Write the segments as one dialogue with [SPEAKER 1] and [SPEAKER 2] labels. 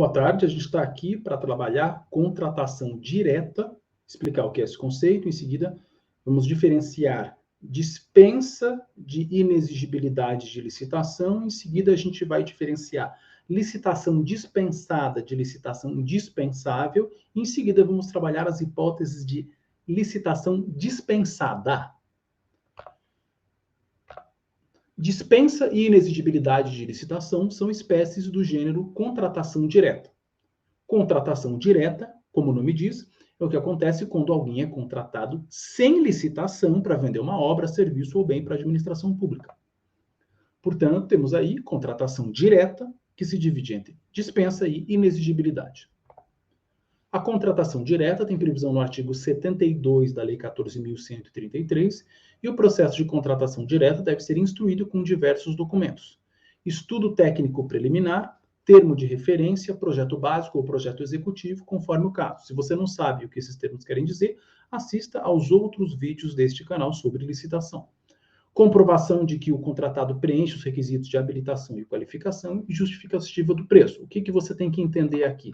[SPEAKER 1] Boa tarde, a gente está aqui para trabalhar contratação direta, explicar o que é esse conceito. Em seguida, vamos diferenciar dispensa de inexigibilidade de licitação. Em seguida, a gente vai diferenciar licitação dispensada de licitação dispensável. Em seguida, vamos trabalhar as hipóteses de licitação dispensada. Dispensa e inexigibilidade de licitação são espécies do gênero contratação direta. Contratação direta, como o nome diz, é o que acontece quando alguém é contratado sem licitação para vender uma obra, serviço ou bem para a administração pública. Portanto, temos aí contratação direta, que se divide entre dispensa e inexigibilidade. A contratação direta tem previsão no artigo 72 da Lei 14.133 e o processo de contratação direta deve ser instruído com diversos documentos. Estudo técnico preliminar, termo de referência, projeto básico ou projeto executivo, conforme o caso. Se você não sabe o que esses termos querem dizer, assista aos outros vídeos deste canal sobre licitação. Comprovação de que o contratado preenche os requisitos de habilitação e qualificação e justificativa do preço. O que você tem que entender aqui?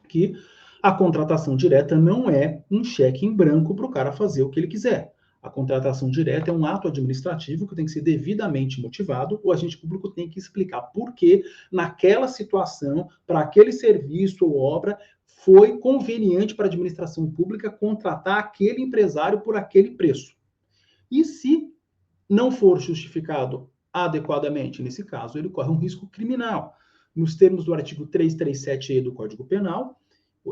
[SPEAKER 1] Que a contratação direta não é um cheque em branco para o cara fazer o que ele quiser. A contratação direta é um ato administrativo que tem que ser devidamente motivado. O agente público tem que explicar por que, naquela situação, para aquele serviço ou obra, foi conveniente para a administração pública contratar aquele empresário por aquele preço. E se não for justificado adequadamente, nesse caso, ele corre um risco criminal. Nos termos do artigo 337-E do Código Penal,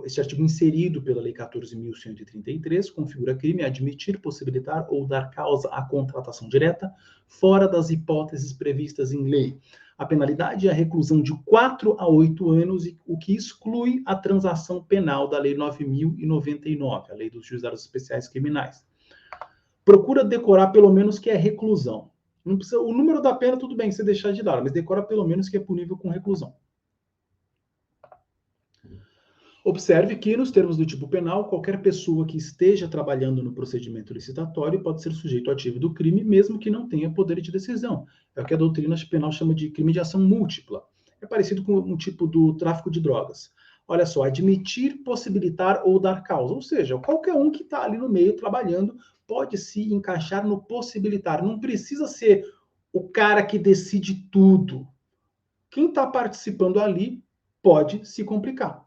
[SPEAKER 1] esse artigo inserido pela Lei 14.133 configura crime admitir, possibilitar ou dar causa à contratação direta fora das hipóteses previstas em lei. A penalidade é a reclusão de 4 a 8 anos, o que exclui a transação penal da Lei 9.099, a Lei dos Juizados Especiais Criminais. Procura decorar pelo menos que é reclusão. Não precisa, o número da pena, tudo bem, você deixar de lado, mas decora pelo menos que é punível com reclusão. Observe que, nos termos do tipo penal, qualquer pessoa que esteja trabalhando no procedimento licitatório pode ser sujeito ativo do crime, mesmo que não tenha poder de decisão. É o que a doutrina penal chama de crime de ação múltipla. É parecido com um tipo do tráfico de drogas. Olha só, admitir, possibilitar ou dar causa. Ou seja, qualquer um que está ali no meio trabalhando pode se encaixar no possibilitar. Não precisa ser o cara que decide tudo. Quem está participando ali pode se complicar.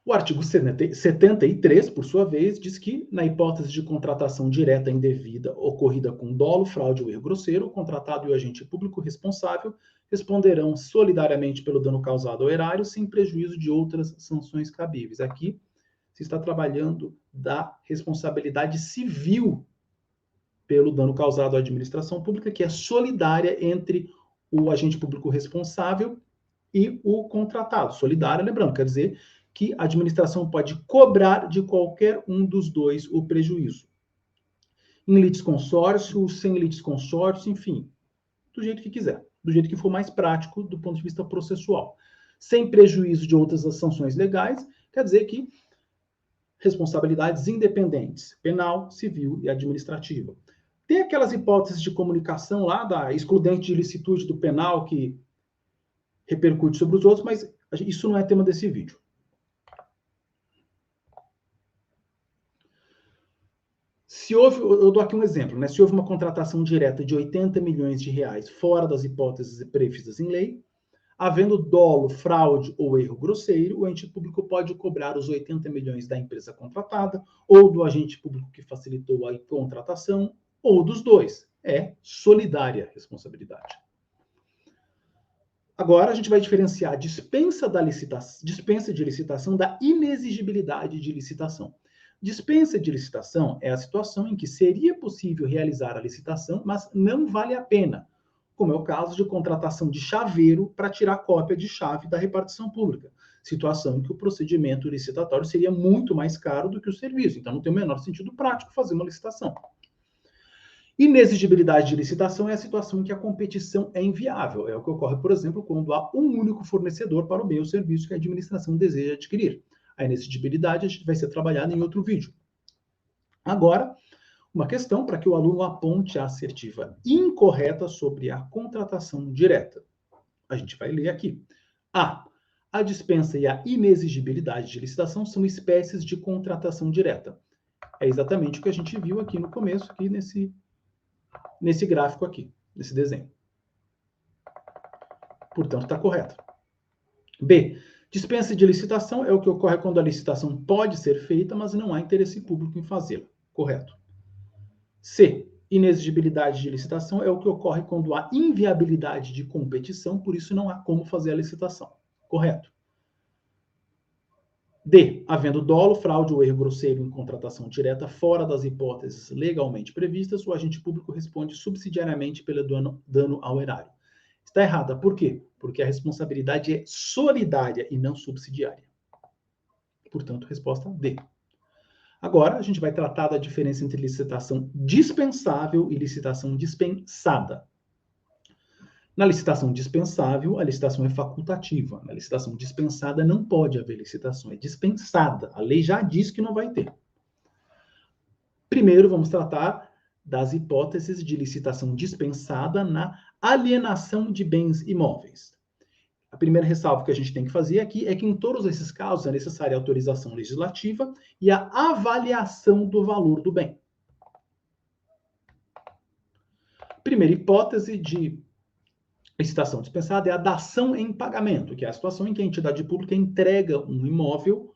[SPEAKER 1] O artigo 73, por sua vez, diz que, na hipótese de contratação direta indevida ocorrida com dolo, fraude ou erro grosseiro, o contratado e o agente público responsável responderão solidariamente pelo dano causado ao erário, sem prejuízo de outras sanções cabíveis. Aqui se está trabalhando da responsabilidade civil pelo dano causado à administração pública, que é solidária entre o agente público responsável e o contratado. Solidária, lembrando, quer dizer que a administração pode cobrar de qualquer um dos dois o prejuízo. Em litisconsórcio, sem litisconsórcio, enfim, do jeito que quiser, do jeito que for mais prático do ponto de vista processual. Sem prejuízo de outras sanções legais, quer dizer que responsabilidades independentes, penal, civil e administrativa. Tem aquelas hipóteses de comunicação lá da excludente de ilicitude do penal que repercute sobre os outros, mas isso não é tema desse vídeo. Se houve, eu dou aqui um exemplo, né? Se houve uma contratação direta de 80 milhões de reais fora das hipóteses previstas em lei, havendo dolo, fraude ou erro grosseiro, o ente público pode cobrar os 80 milhões da empresa contratada ou do agente público que facilitou a contratação ou dos dois. É solidária a responsabilidade. Agora a gente vai diferenciar a dispensa de licitação da inexigibilidade de licitação. Dispensa de licitação é a situação em que seria possível realizar a licitação, mas não vale a pena, como é o caso de contratação de chaveiro para tirar cópia de chave da repartição pública, situação em que o procedimento licitatório seria muito mais caro do que o serviço, então não tem o menor sentido prático fazer uma licitação. Inexigibilidade de licitação é a situação em que a competição é inviável, é o que ocorre, por exemplo, quando há um único fornecedor para o bem ou serviço que a administração deseja adquirir. A inexigibilidade vai ser trabalhada em outro vídeo. Agora, uma questão para que o aluno aponte a assertiva incorreta sobre a contratação direta. A gente vai ler aqui. A dispensa e a inexigibilidade de licitação são espécies de contratação direta. É exatamente o que a gente viu aqui no começo, aqui nesse gráfico aqui, nesse desenho. Portanto, está correto. B. Dispensa de licitação é o que ocorre quando a licitação pode ser feita, mas não há interesse público em fazê-la. Correto. C. Inexigibilidade de licitação é o que ocorre quando há inviabilidade de competição, por isso não há como fazer a licitação. Correto. D. Havendo dolo, fraude ou erro grosseiro em contratação direta fora das hipóteses legalmente previstas, o agente público responde subsidiariamente pelo dano ao erário. Está errada. Por quê? Porque a responsabilidade é solidária e não subsidiária. Portanto, resposta D. Agora, a gente vai tratar da diferença entre licitação dispensável e licitação dispensada. Na licitação dispensável, a licitação é facultativa. Na licitação dispensada, não pode haver licitação, é dispensada. A lei já diz que não vai ter. Primeiro, vamos tratar das hipóteses de licitação dispensada na alienação de bens imóveis. A primeira ressalva que a gente tem que fazer aqui é que em todos esses casos é necessária a autorização legislativa e a avaliação do valor do bem. Primeira hipótese de licitação dispensada é a dação em pagamento, que é a situação em que a entidade pública entrega um imóvel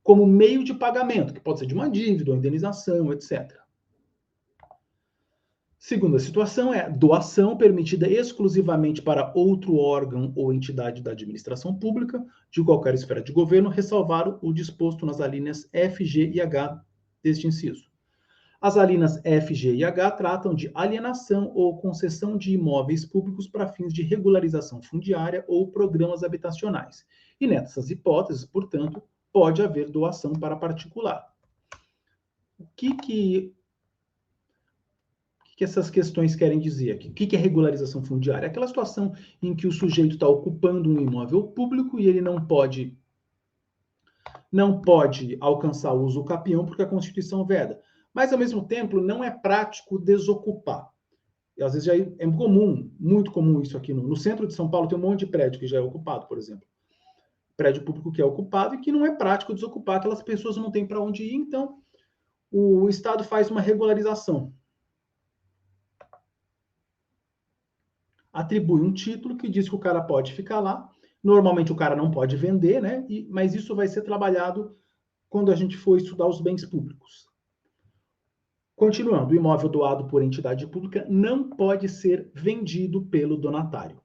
[SPEAKER 1] como meio de pagamento, que pode ser de uma dívida, uma indenização, etc. Segunda situação é doação permitida exclusivamente para outro órgão ou entidade da administração pública de qualquer esfera de governo, ressalvado o disposto nas alíneas F, G e H deste inciso. As alíneas F, G e H tratam de alienação ou concessão de imóveis públicos para fins de regularização fundiária ou programas habitacionais. E nessas hipóteses, portanto, pode haver doação para particular. O que essas questões querem dizer aqui? O que é regularização fundiária? É aquela situação em que o sujeito está ocupando um imóvel público e ele não pode alcançar o uso capião porque a Constituição veda. Mas, ao mesmo tempo, não é prático desocupar. E, às vezes, já é comum, muito comum isso aqui. No centro de São Paulo tem um monte de prédio que já é ocupado, por exemplo. Prédio público que é ocupado e que não é prático desocupar, aquelas pessoas não têm para onde ir, então o Estado faz uma regularização. Atribui um título que diz que o cara pode ficar lá. Normalmente o cara não pode vender, né? Mas isso vai ser trabalhado quando a gente for estudar os bens públicos. Continuando, o imóvel doado por entidade pública não pode ser vendido pelo donatário.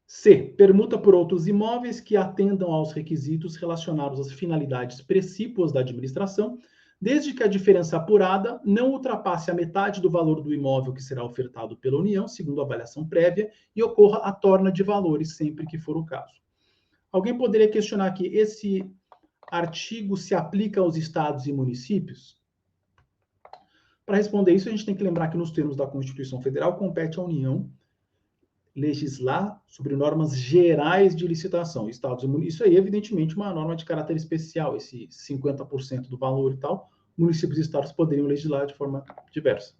[SPEAKER 1] C. Permuta por outros imóveis que atendam aos requisitos relacionados às finalidades precípuas da administração, desde que a diferença apurada não ultrapasse a metade do valor do imóvel que será ofertado pela União, segundo avaliação prévia, e ocorra a torna de valores sempre que for o caso. Alguém poderia questionar aqui, esse artigo se aplica aos estados e municípios? Para responder isso, a gente tem que lembrar que nos termos da Constituição Federal, compete à União legislar sobre normas gerais de licitação. Estados e municípios, isso aí, evidentemente, uma norma de caráter especial, esse 50% do valor e tal, municípios e estados poderiam legislar de forma diversa.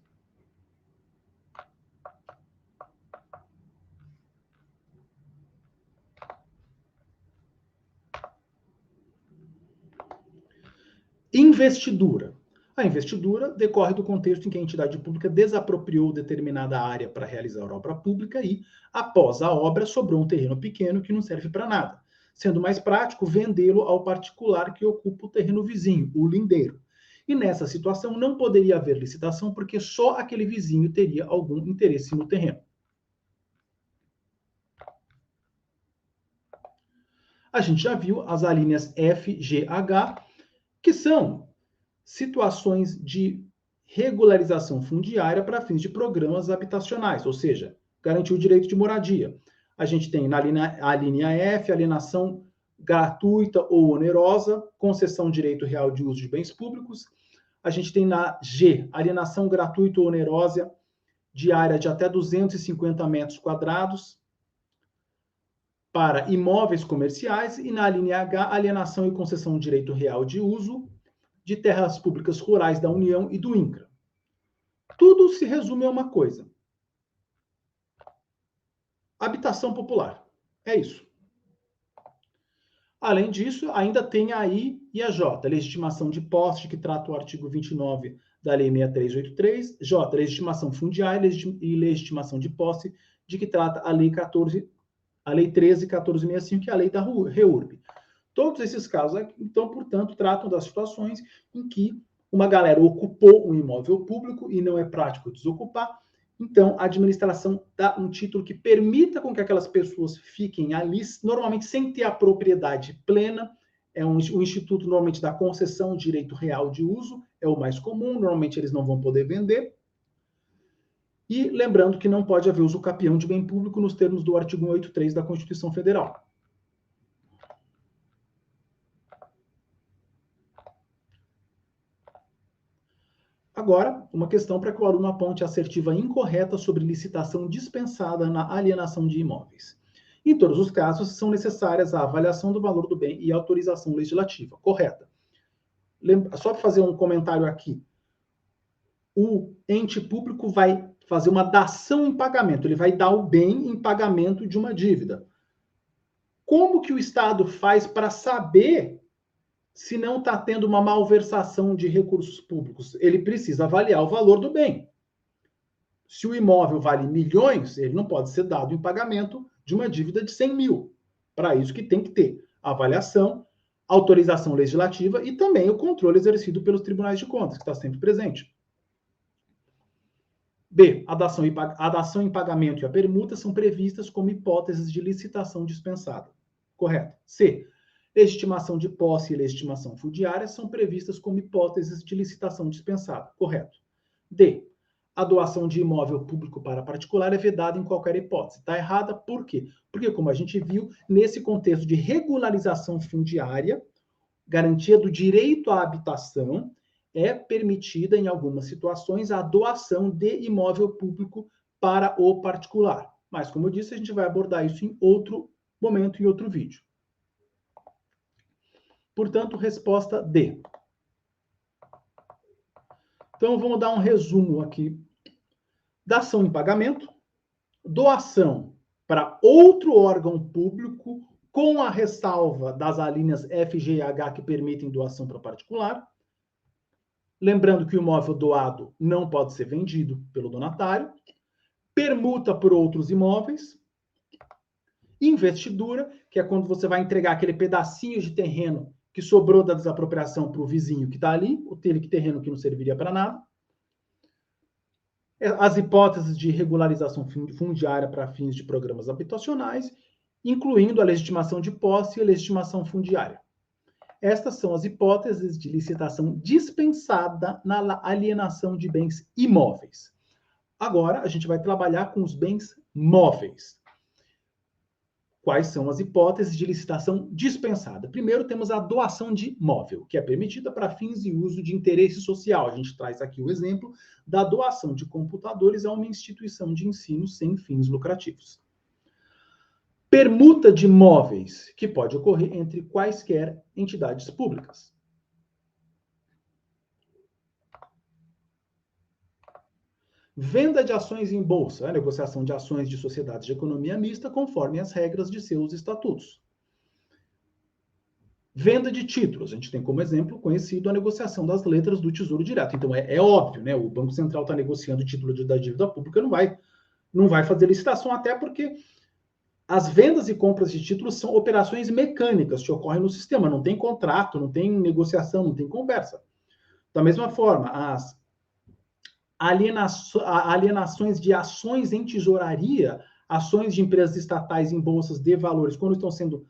[SPEAKER 1] Investidura. A investidura decorre do contexto em que a entidade pública desapropriou determinada área para realizar obra pública e, após a obra, sobrou um terreno pequeno que não serve para nada, sendo mais prático vendê-lo ao particular que ocupa o terreno vizinho, o lindeiro. E nessa situação não poderia haver licitação porque só aquele vizinho teria algum interesse no terreno. A gente já viu as alíneas F, G, H, que são situações de regularização fundiária para fins de programas habitacionais, ou seja, garantir o direito de moradia. A gente tem na linha F, alienação gratuita ou onerosa, concessão de direito real de uso de bens públicos. A gente tem na G, alienação gratuita ou onerosa de área de até 250 metros quadrados. para imóveis comerciais e na linha H, alienação e concessão de direito real de uso de terras públicas rurais da União e do INCRA. Tudo se resume a uma coisa: habitação popular. É isso. Além disso, ainda tem a I e a J, legitimação de posse, que trata o artigo 29 da Lei 6383, J, legitimação fundiária e legitimação de posse, de que trata a Lei 13.1465, que é a lei da REURB. Todos esses casos, então, portanto, tratam das situações em que uma galera ocupou um imóvel público e não é prático desocupar. Então, a administração dá um título que permita com que aquelas pessoas fiquem ali, normalmente sem ter a propriedade plena. O instituto normalmente dá concessão de direito real de uso, é o mais comum, normalmente eles não vão poder vender. E lembrando que não pode haver uso capião de bem público nos termos do artigo 183 da Constituição Federal. Agora, uma questão para que o aluno aponte a assertiva incorreta sobre licitação dispensada na alienação de imóveis. Em todos os casos, são necessárias a avaliação do valor do bem e a autorização legislativa. Correta. Só para fazer um comentário aqui. O ente público vai fazer uma dação em pagamento. Ele vai dar o bem em pagamento de uma dívida. Como que o Estado faz para saber se não está tendo uma malversação de recursos públicos? Ele precisa avaliar o valor do bem. Se o imóvel vale milhões, ele não pode ser dado em pagamento de uma dívida de 100 mil. Para isso que tem que ter avaliação, autorização legislativa e também o controle exercido pelos tribunais de contas, que está sempre presente. B. A dação em pagamento e a permuta são previstas como hipóteses de licitação dispensada. Correto. C. Legitimação de posse e legitimação fundiária são previstas como hipóteses de licitação dispensada. Correto. D. A doação de imóvel público para particular é vedada em qualquer hipótese. Está errada, por quê? Porque, como a gente viu, nesse contexto de regularização fundiária, garantia do direito à habitação, é permitida, em algumas situações, a doação de imóvel público para o particular. Mas, como eu disse, a gente vai abordar isso em outro momento, em outro vídeo. Portanto, resposta D. Então, vamos dar um resumo aqui. Dação em pagamento, doação para outro órgão público, com a ressalva das alíneas F, G e H que permitem doação para particular. Lembrando que o imóvel doado não pode ser vendido pelo donatário. Permuta por outros imóveis. Investidura, que é quando você vai entregar aquele pedacinho de terreno que sobrou da desapropriação para o vizinho que está ali, aquele terreno que não serviria para nada. As hipóteses de regularização fundiária para fins de programas habitacionais, incluindo a legitimação de posse e a legitimação fundiária. Estas são as hipóteses de licitação dispensada na alienação de bens imóveis. Agora, a gente vai trabalhar com os bens móveis. Quais são as hipóteses de licitação dispensada? Primeiro, temos a doação de móvel, que é permitida para fins e uso de interesse social. A gente traz aqui o exemplo da doação de computadores a uma instituição de ensino sem fins lucrativos. Permuta de móveis, que pode ocorrer entre quaisquer entidades públicas. Venda de ações em bolsa, a negociação de ações de sociedades de economia mista conforme as regras de seus estatutos. Venda de títulos, a gente tem como exemplo conhecido a negociação das letras do Tesouro Direto. Então é óbvio, né? O Banco Central está negociando o título da dívida pública, não vai fazer licitação, até porque as vendas e compras de títulos são operações mecânicas que ocorrem no sistema, não tem contrato, não tem negociação, não tem conversa. Da mesma forma, as alienações de ações em tesouraria, ações de empresas estatais em bolsas de valores, quando estão sendo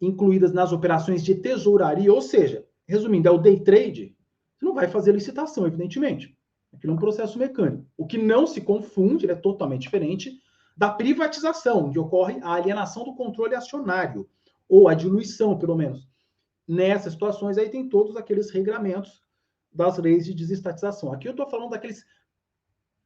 [SPEAKER 1] incluídas nas operações de tesouraria, ou seja, resumindo, é o day trade, você não vai fazer licitação, evidentemente. Aquilo é um processo mecânico. O que não se confunde, ele é totalmente diferente da privatização, onde ocorre a alienação do controle acionário, ou a diluição, pelo menos. Nessas situações, aí tem todos aqueles regramentos das leis de desestatização. Aqui eu estou falando daqueles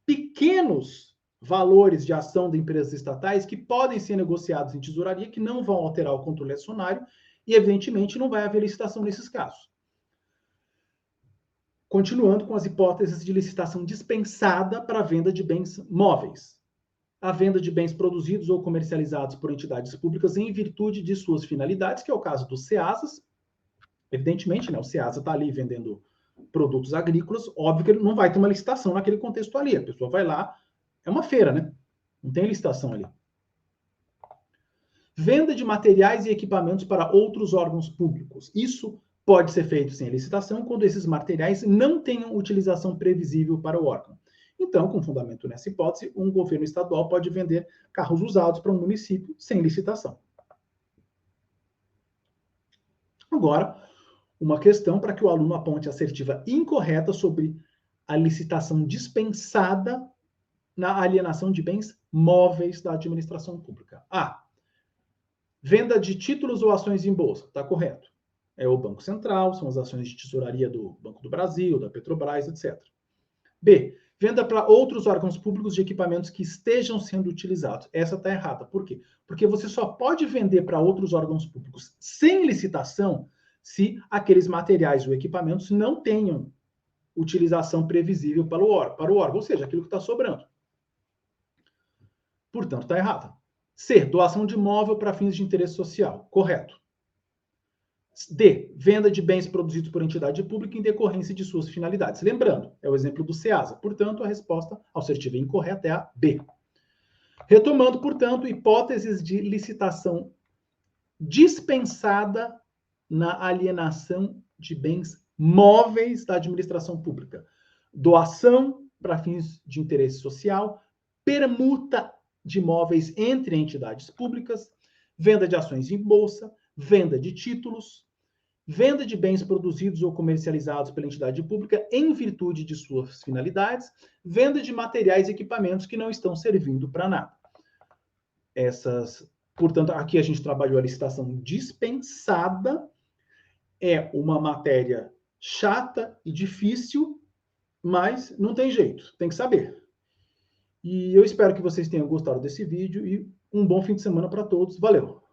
[SPEAKER 1] pequenos valores de ação de empresas estatais que podem ser negociados em tesouraria, que não vão alterar o controle acionário, e, evidentemente, não vai haver licitação nesses casos. Continuando com as hipóteses de licitação dispensada para a venda de bens móveis. A venda de bens produzidos ou comercializados por entidades públicas em virtude de suas finalidades, que é o caso dos CEASAs. Evidentemente, né, o CEASA está ali vendendo produtos agrícolas, óbvio que ele não vai ter uma licitação naquele contexto ali. A pessoa vai lá, é uma feira, né? Não tem licitação ali. Venda de materiais e equipamentos para outros órgãos públicos. Isso pode ser feito sem licitação quando esses materiais não tenham utilização previsível para o órgão. Então, com fundamento nessa hipótese, um governo estadual pode vender carros usados para um município sem licitação. Agora, uma questão para que o aluno aponte a assertiva incorreta sobre a licitação dispensada na alienação de bens móveis da administração pública. A. Venda de títulos ou ações em bolsa. Está correto. É o Banco Central, são as ações de tesouraria do Banco do Brasil, da Petrobras, etc. B. Venda para outros órgãos públicos de equipamentos que estejam sendo utilizados. Essa está errada. Por quê? Porque você só pode vender para outros órgãos públicos sem licitação se aqueles materiais ou equipamentos não tenham utilização previsível para o órgão, ou seja, aquilo que está sobrando. Portanto, está errada. C. Doação de imóvel para fins de interesse social. Correto. D. Venda de bens produzidos por entidade pública em decorrência de suas finalidades. Lembrando, é o exemplo do CEASA. Portanto, a resposta assertiva incorreta é a B. Retomando, portanto, hipóteses de licitação dispensada na alienação de bens móveis da administração pública. Doação para fins de interesse social, permuta de imóveis entre entidades públicas, venda de ações em bolsa, venda de títulos, venda de bens produzidos ou comercializados pela entidade pública em virtude de suas finalidades, venda de materiais e equipamentos que não estão servindo para nada. Portanto, aqui a gente trabalhou a licitação dispensada, é uma matéria chata e difícil, mas não tem jeito, tem que saber. E eu espero que vocês tenham gostado desse vídeo e um bom fim de semana para todos. Valeu!